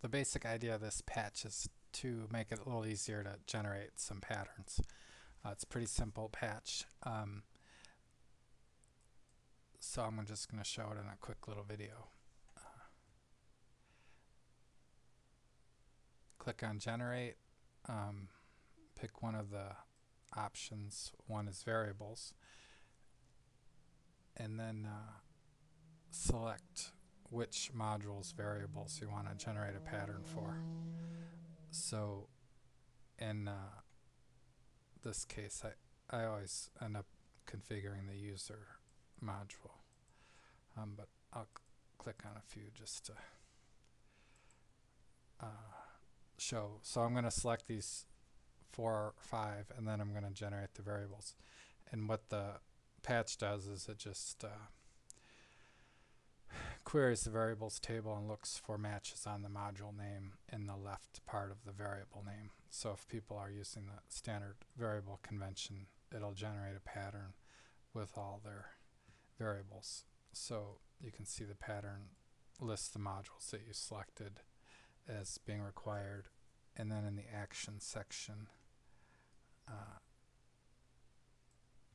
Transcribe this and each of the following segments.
the basic idea of this patch is to make it a little easier to generate some patterns. It's a pretty simple patch. So I'm just going to show it in a quick little video. Click on generate, pick one of the options. One is variables, and then select which modules variables you want to generate a pattern for. So in this case, I always end up configuring the user module, but I'll click on a few just to show. So I'm going to select these 4 or 5, and then I'm going to generate the variables. And what the patch does is it just queries the variables table and looks for matches on the module name in the left part of the variable name. So if people are using the standard variable convention, it'll generate a pattern with all their variables. So you can see the pattern lists the modules that you selected as being required, and then in the action section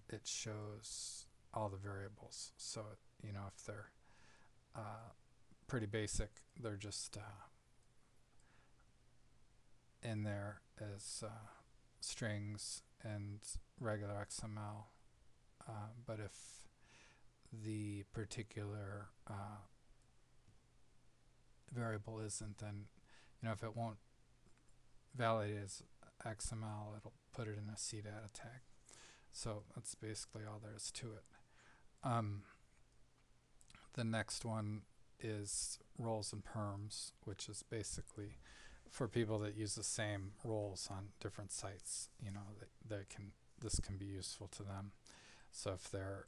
it shows all the variables. So you know, if they're pretty basic, they're just in there as strings and regular XML, but if the particular variable isn't, then if it won't validate as XML, it'll put it in a CData tag. So that's basically all there is to it. The next one is roles and perms, which is basically for people that use the same roles on different sites. This can be useful to them. So if they're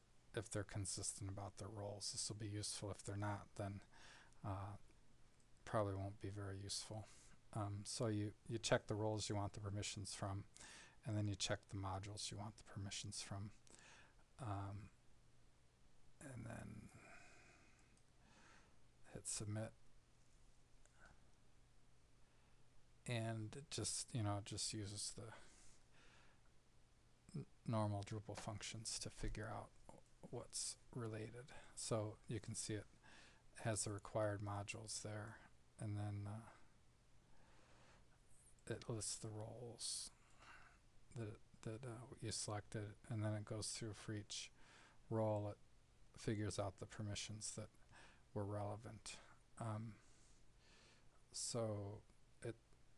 consistent about their roles, this will be useful. If they're not, then probably won't be very useful. So you check the roles you want the permissions from, and then you check the modules you want the permissions from, and then hit submit, and it just uses the normal Drupal functions to figure out what's related. So you can see it has the required modules there, and then it lists the roles that you selected, and then it goes through for each role. It figures out the permissions that were relevant. So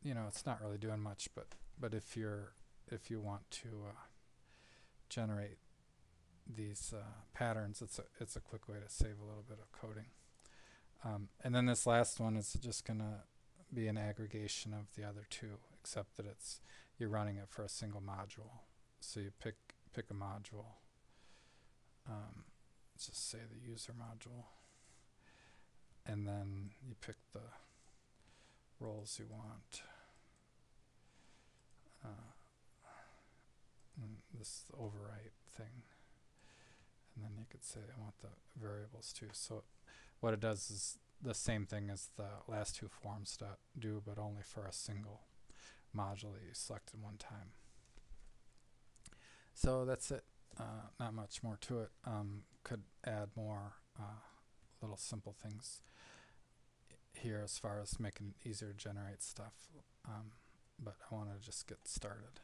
it's not really doing much, but if you want to generate these patterns, it's a quick way to save a little bit of coding. And then this last one is just going to be an aggregation of the other two, except that you're running it for a single module. So you pick a module. Let's just say the user module, and then you pick the roles you want. This overwrite thing, and then you could say I want the variables too. So what it does is the same thing as the last two forms do, but only for a single module that you selected one time. So that's it. Not much more to it. Could add more little simple things here as far as making it easier to generate stuff, but I want to just get started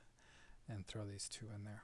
and throw these two in there.